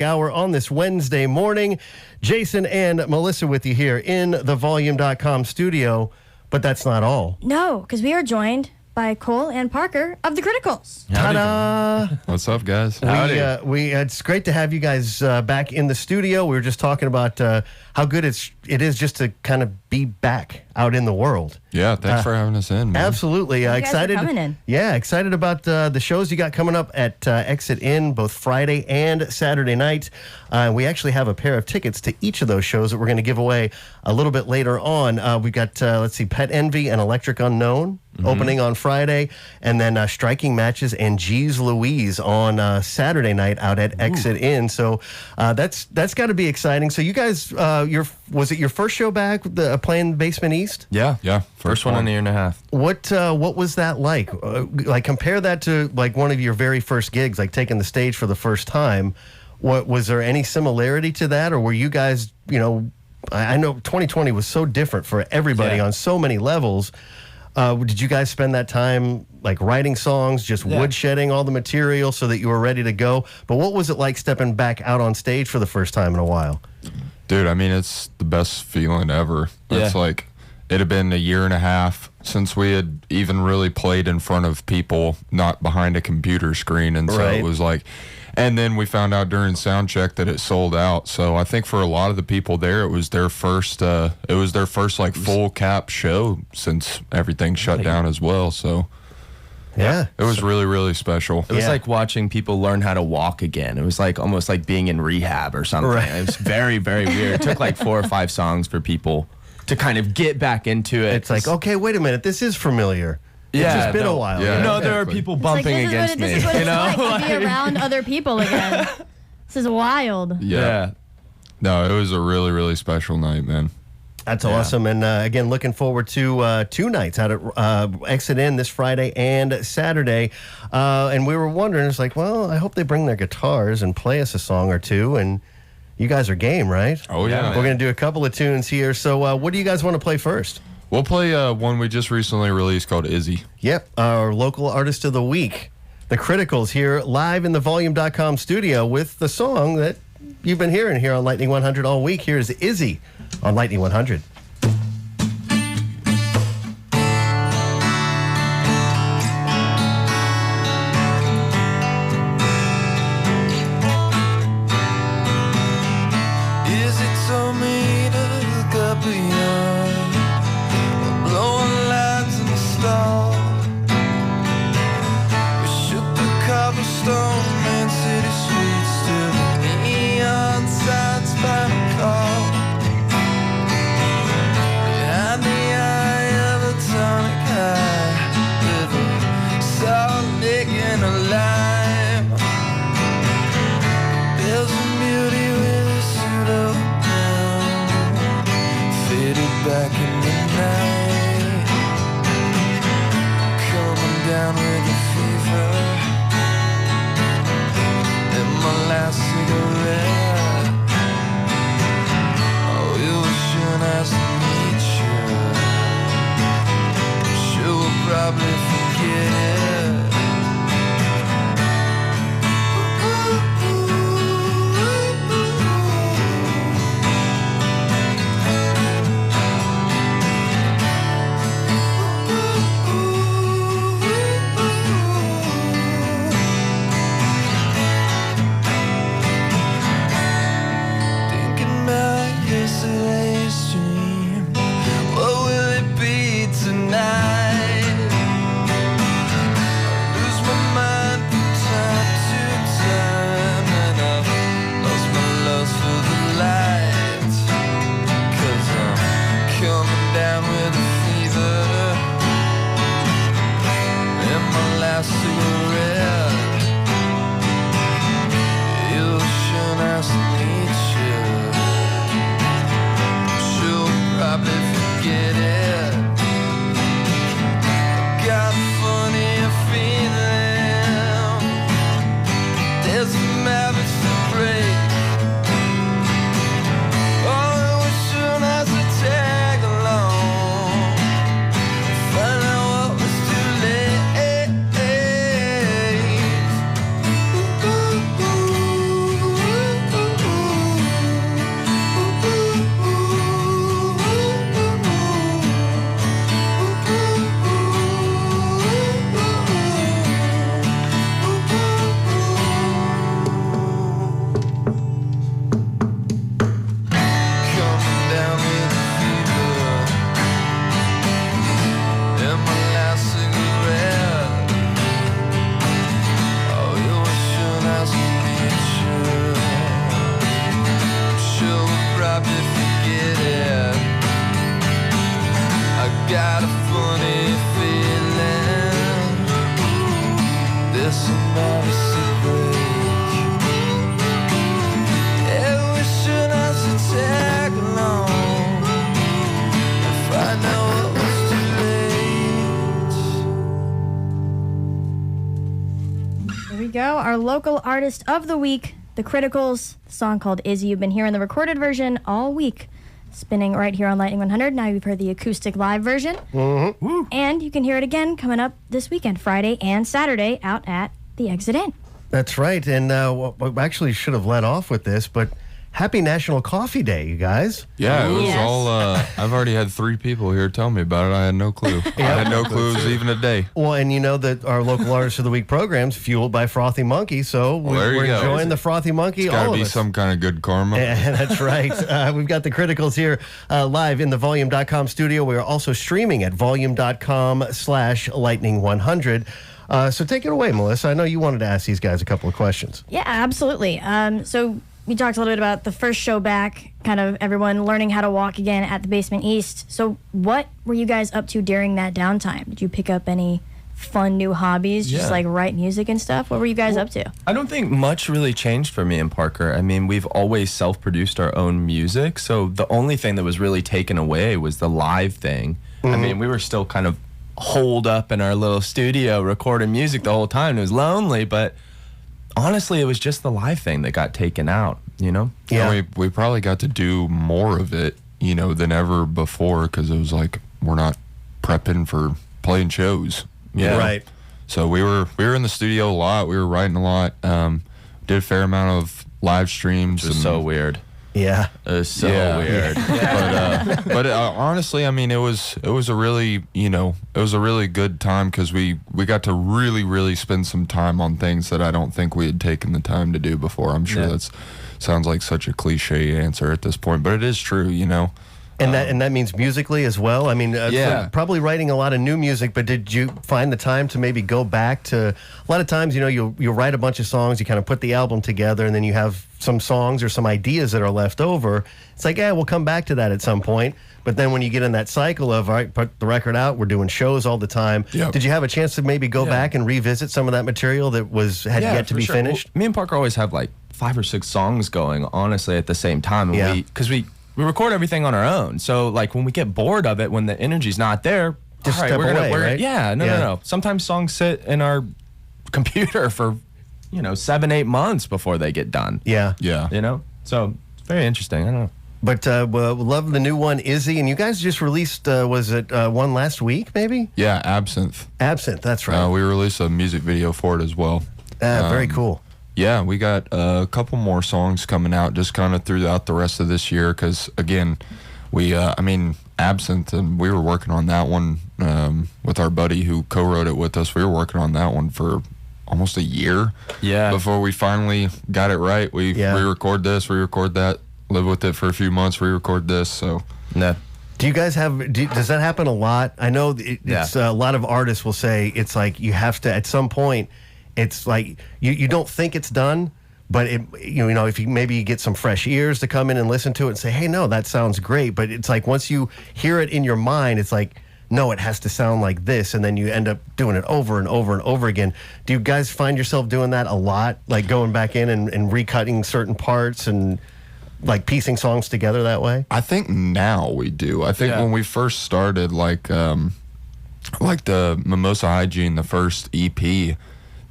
Hour on this Wednesday morning. Jason and Melissa with you here in the Volume.com studio. But that's not all. No, because we are joined by Cole and Parker of the Criticals. Ta-da! What's up, guys? It's great to have you guys back in the studio. We were just talking about how good it is just to kind of be back out in the world. Yeah, thanks for having us in, man. Absolutely. You guys Excited. are coming in. Yeah, excited about the shows you got coming up at Exit In both Friday and Saturday night. We actually have a pair of tickets to each of those shows that we're going to give away a little bit later on. We got, Pet Envy and Electric Unknown opening on Friday, and then Striking Matches and G's Louise on Saturday night out at Exit In. So that's got to be exciting. So you guys, was it your first show back playing Basement East? Yeah. First one in a year and a half. What was that like? Like compare that to like one of your very first gigs, like taking the stage for the first time. What was there any similarity to that, or were you guys, I know 2020 was so different for everybody on so many levels. Did you guys spend that time like writing songs, just woodshedding all the material so that you were ready to go? But what was it like stepping back out on stage for the first time in a while? Dude, I mean, it's the best feeling ever. Yeah. It's like, it had been a year and a half since we had even really played in front of people, not behind a computer screen. And so it was like, and then we found out during sound check that it sold out. So I think for a lot of the people there, it was their first like full cap show since everything shut down as well. So Yeah. it was really, really special. It was like watching people learn how to walk again. It was like almost like being in rehab or something. Right. It was very, very weird. It took like 4 or 5 songs for people to kind of get back into it. It's like, okay, wait a minute, this is familiar. It's just been a while. Yeah. No, there are people bumping against me. This is what it's like to be around other people again. This is wild. Yeah. No, it was a really, really special night, man. That's awesome. And again, looking forward to 2 nights out at Exit In this Friday and Saturday. And we were wondering, it's like, well, I hope they bring their guitars and play us a song or two. And you guys are game, right? Oh, yeah. We're going to do a couple of tunes here. So what do you guys want to play first? We'll play one we just recently released called Izzy. Yep, our local artist of the week, the Criticals, here live in the Volume.com studio with the song that you've been hearing here on Lightning 100 all week. Here is Izzy on Lightning 100. Izzy told me to look up beyond the blowing lights in the stall. We shook the cobblestone main city streets to the neon signs by the call. Behind the eye of a tonic high with a salt lick and a lime. There's a beauty with a suit of brown, faded back in the night, coming down with a fever, and my last cigarette. Oh, it was sure nice to meet you. I'm sure we'll probably forget it. Thinking about yesterday's dream, what will it be tonight? I lose my mind from time to time, and I've lost my lust for the light, 'cause I'm coming down with a fever, and my last cigarette. It was sure nice to meet you. Sure we'll probably forget it. Got a funny feeling there's some habits to break. Oh, it was sure nice to tag along, find out what was too late. Ooh, ooh, ooh. our local artist of the week, The Criticals, the song called Izzy. You've been hearing the recorded version all week, spinning right here on Lightning 100. Now you've heard the acoustic live version. Mm-hmm. And you can hear it again coming up this weekend, Friday and Saturday, out at the Exit Inn. That's right. And we actually should have led off with this, but happy National Coffee Day, you guys. Yeah, it was Yes. all, I've already had 3 people here tell me about it. I had no clue. I had no clue it was even a day. Well, and you know that our local Artist of the Week program's fueled by Frothy Monkey, so there you we're go. enjoying the Frothy Monkey. It's got all to of be us. some kind of good karma. Yeah, that's right. We've got the Criticals here live in the Volume.com studio. We are also streaming at Volume.com/Lightning100. So take it away, Melissa. I know you wanted to ask these guys a couple of questions. Yeah, absolutely. So we talked a little bit about the first show back, kind of everyone learning how to walk again at the Basement East. So what were you guys up to during that downtime? Did you pick up any fun new hobbies, just Yeah. like write music and stuff? What were you guys up to? I don't think much really changed for me and Parker. I mean, we've always self-produced our own music, so the only thing that was really taken away was the live thing. I mean, we were still kind of holed up in our little studio recording music the whole time. It was lonely, but honestly, it was just the live thing that got taken out, you know? Yeah. And we probably got to do more of it, than ever before because it was like we're not prepping for playing shows. you know? Right. So we were in the studio a lot. We were writing a lot. Did a fair amount of live streams. Which was so weird. Yeah. It was so Yeah. weird. But honestly, I mean, it was a really good time because we got to really spend some time on things that I don't think we had taken the time to do before. I'm sure that's sounds like such a cliche answer at this point, but it is true, And that means musically as well. I mean, so probably writing a lot of new music. But did you find the time to maybe go back to? A lot of times, you'll write a bunch of songs, you kind of put the album together, and then you have some songs or some ideas that are left over. It's like, we'll come back to that at some point. But then when you get in that cycle of, all right, put the record out, we're doing shows all the time. Yep. Did you have a chance to maybe go back and revisit some of that material that had yet to for be sure. finished? Well, me and Parker always have like 5 or 6 songs going, honestly, at the same time. Yeah. Because we record everything on our own. So, like, when we get bored of it, when the energy's not there, Just all right, step we're away, right? Yeah, no. Sometimes songs sit in our computer for, 7-8 months before they get done. Yeah. Yeah. So it's very interesting. I don't know. But we love the new one, Izzy. And you guys just released, was it one last week, maybe? Yeah, Absinthe. Absinthe, that's right. We released a music video for it as well. Very cool. Yeah, we got a couple more songs coming out just kind of throughout the rest of this year because, again, Absinthe, and we were working on that one with our buddy who co-wrote it with us. We were working on that one for almost a year before we finally got it right. We re-record this, re-record that, live with it for a few months, re-record this, so... No. Do you guys does that happen a lot? I know it's a lot of artists will say it's like you have to, at some point, it's like you don't think it's done, but if you maybe get some fresh ears to come in and listen to it and say, hey, no, that sounds great. But it's like once you hear it in your mind, it's like, no, it has to sound like this. And then you end up doing it over and over and over again. Do you guys find yourself doing that a lot? Like going back in and recutting certain parts and like piecing songs together that way? I think now we do. I think when we first started, like the Mimosa Hygiene, the first EP,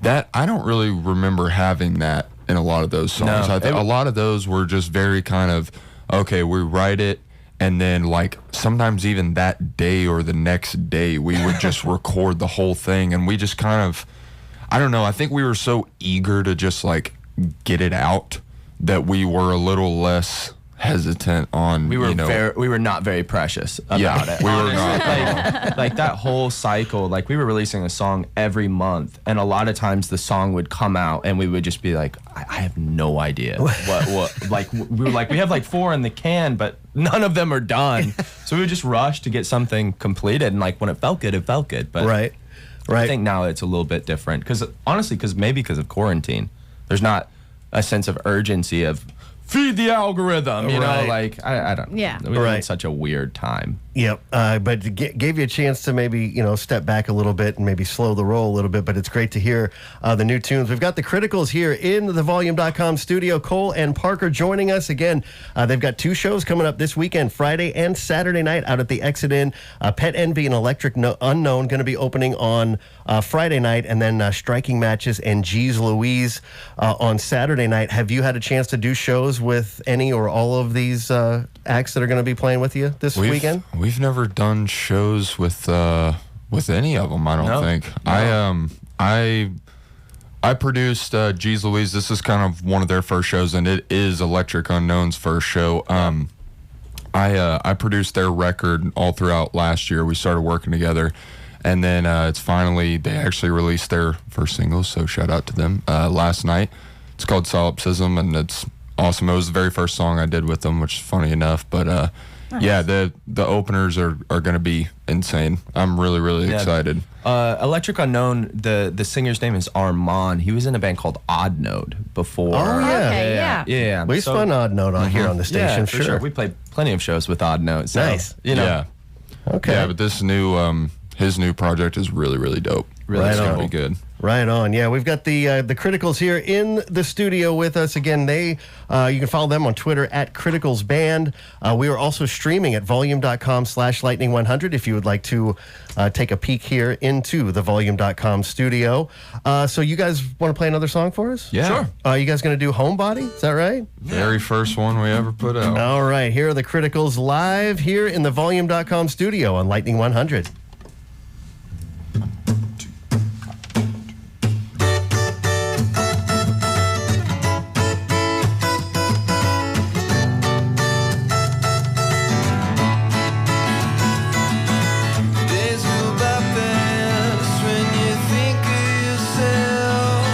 that I don't really remember having that in a lot of those songs. No, A lot of those were just very kind of, okay, we write it, and then like sometimes even that day or the next day, we would just record the whole thing, and we just kind of, I don't know, I think we were so eager to just like get it out that we were a little less hesitant on, we were not very precious about it. We were not. like that whole cycle, like we were releasing a song every month, and a lot of times the song would come out and we would just be like, I have no idea what like we were like, we have like 4 in the can, but none of them are done. So we would just rush to get something completed, and like when it felt good, but Right. I think now it's a little bit different because honestly, because of quarantine, there's not a sense of urgency of feed the algorithm, you Right. know, like I don't. Yeah. we were in Right. such a weird time. Yep, but gave you a chance to maybe, step back a little bit and maybe slow the roll a little bit, but it's great to hear the new tunes. We've got the Criticals here in the Volume.com studio. Cole and Parker joining us again. They've got 2 shows coming up this weekend, Friday and Saturday night out at the Exit Inn. Pet Envy and Electric Unknown going to be opening on Friday night, and then Striking Matches and G's Louise on Saturday night. Have you had a chance to do shows with any or all of these acts that are going to be playing with you this weekend? We've never done shows with any of them. I don't No. think. No. I produced G's Louise. This is kind of one of their first shows, and it is Electric Unknown's first show. I produced their record all throughout last year. We started working together, and then they actually released their first single. So shout out to them last night. It's called Solipsism, and it's awesome. It was the very first song I did with them, which is funny enough, but. Yeah, the openers are going to be insane. I'm really, really excited. Electric Unknown, the singer's name is Armand. He was in a band called Odd Note before. Oh, yeah. Okay, yeah. Yeah. We spun Odd Note on here on the station, Yeah, for sure. We played plenty of shows with Odd Note. So, Nice. Yeah. Okay. Yeah, but this new his new project is really, really dope. Really it's gonna cool. be good. Right on. Yeah, we've got the Criticals here in the studio with us again. You can follow them on Twitter at CriticalsBand. We are also streaming at volume.com/lightning100 if you would like to take a peek here into the volume.com studio. So you guys want to play another song for us? Yeah. Sure. You guys going to do Homebody? Is that right? Very first one we ever put out. All right. Here are the Criticals live here in the volume.com studio on Lightning 100. Days go by fast when you think of yourself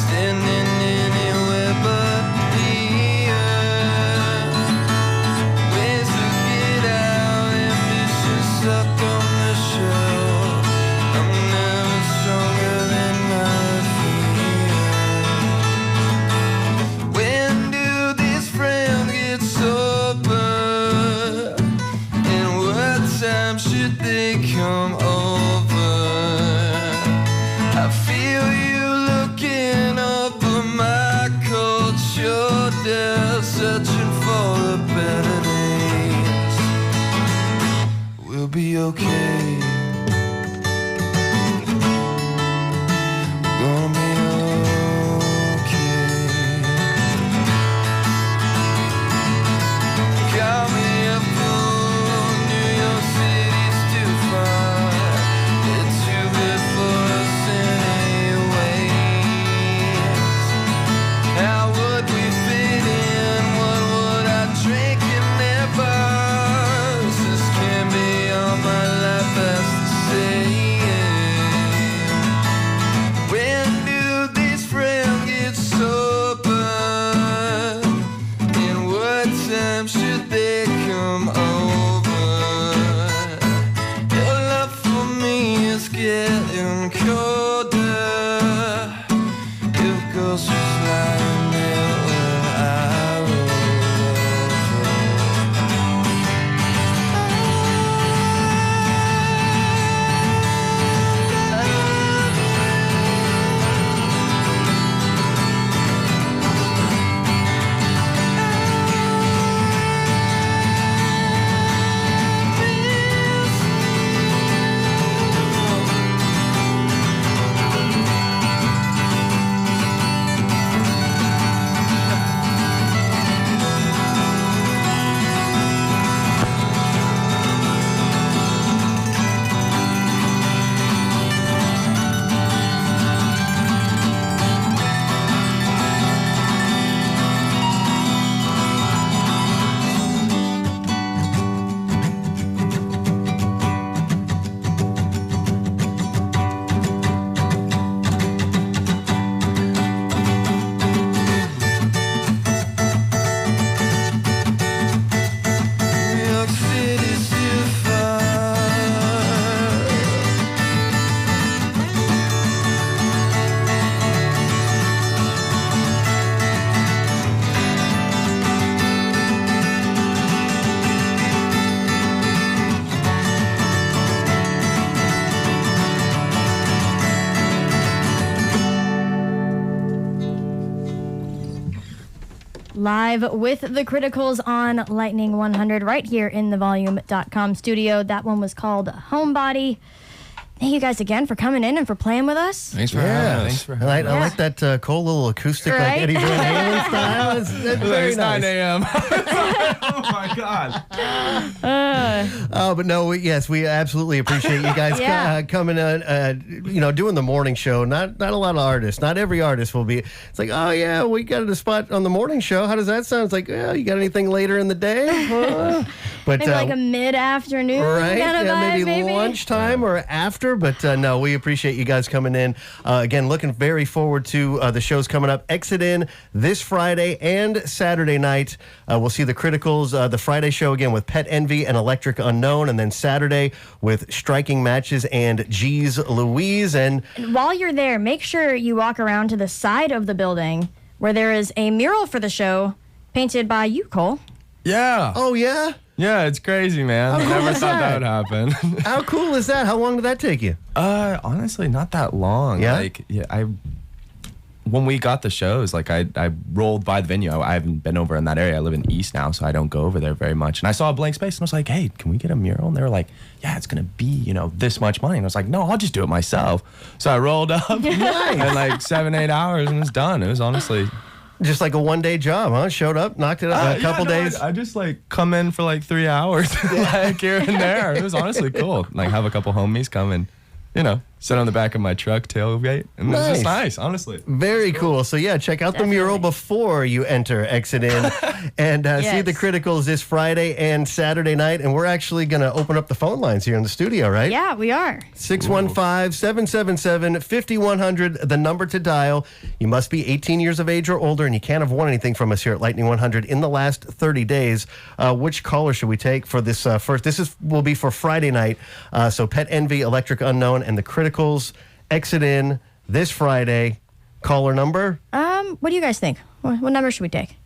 standing anywhere but here. Ways to get out, ambition stuck on the shelf. I'm never stronger than my fear. When do these friends get sober? And what time should they come over? I feel you looking up at my cold shoulder, searching for the better days. We'll be okay. We're gonna be okay. Call me a fool, New York City's too far. It's too good for us anyways. How would we fit in? What would I drink in their bars? This can't be all my life has to say. When do these friends get sober? And what time should they come over? Your love for me is getting colder. If ghosts was lying there when I roll over. live with the Criticals on Lightning 100 right here in the Volume.com studio. That one was called Homebody. Thank you guys again for coming in and for playing with us. Thanks for having us. Thanks for having I like that cool little acoustic, Right? like Eddie Van Halen style. It's very It's 9 nice. a.m. Oh my God. But no, yes, we absolutely appreciate you guys Yeah. coming in, doing the morning show. Not a lot of artists. Not every artist will be. It's like, oh, yeah, we got a spot on the morning show. How does that sound? It's like, you got anything later in the day? But Maybe like a mid-afternoon right? kind of Yeah, vibe, maybe lunchtime or after. But no, we appreciate you guys coming in. Again, looking very forward to the shows coming up. Exit In this Friday and Saturday night. We'll see the Criticals, the Friday show again with Pet Envy and Electric Unknown. And then Saturday with Striking Matches and G's Louise. And While you're there, make sure you walk around to the side of the building where there is a mural for the show painted by you, Cole. Yeah. oh, yeah? Yeah, it's crazy, man. I never is thought that? that would happen. How cool is that? How long did that take you? Honestly, not that long. Yeah? When we got the shows, I rolled by the venue. I haven't been over in that area. I live in East now, so I don't go over there very much. And I saw a blank space, and I was like, "Hey, can we get a mural?" And they were like, "Yeah, it's gonna be this much money." And I was like, "No, I'll just do it myself." So I rolled up in like 7-8 hours, and it was done. It was honestly. Just like a one-day job, huh? Showed up, knocked it out in a couple days. I just come in for like 3 hours, here and there. It was honestly cool. Have a couple homies come and, sit on the back of my truck, tailgate, and it was just nice, honestly. Very cool. So yeah, check out the mural before you enter Exit In, and see the Criticals this Friday and Saturday night. And we're actually going to open up the phone lines here in the studio, right? Yeah, we are. 615-777-5100, the number to dial. You must be 18 years of age or older, and you can't have won anything from us here at Lightning 100 in the last 30 days. Which caller should we take for this first? This will be for Friday night. So Pet Envy, Electric Unknown, and the Criticals Exit In this Friday. Caller number? What do you guys think? What number should we take?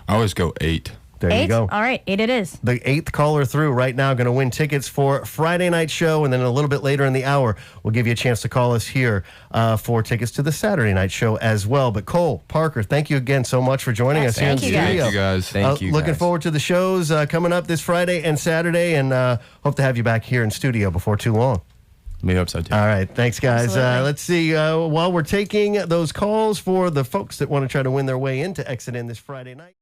I always go 8. There 8? you go. All right, 8 it is. The 8th caller through right now going to win tickets for Friday night show, and then a little bit later in the hour, we'll give you a chance to call us here for tickets to the Saturday night show as well. But Cole, Parker, thank you again so much for joining us here in the Thank you, studio. Thank you, guys. Thank you. Looking guys. forward to the shows coming up this Friday and Saturday, and hope to have you back here in studio before too long. We hope so too. All right. Thanks, guys. Absolutely. Let's see. While we're taking those calls for the folks that want to try to win their way into Exit In this Friday night.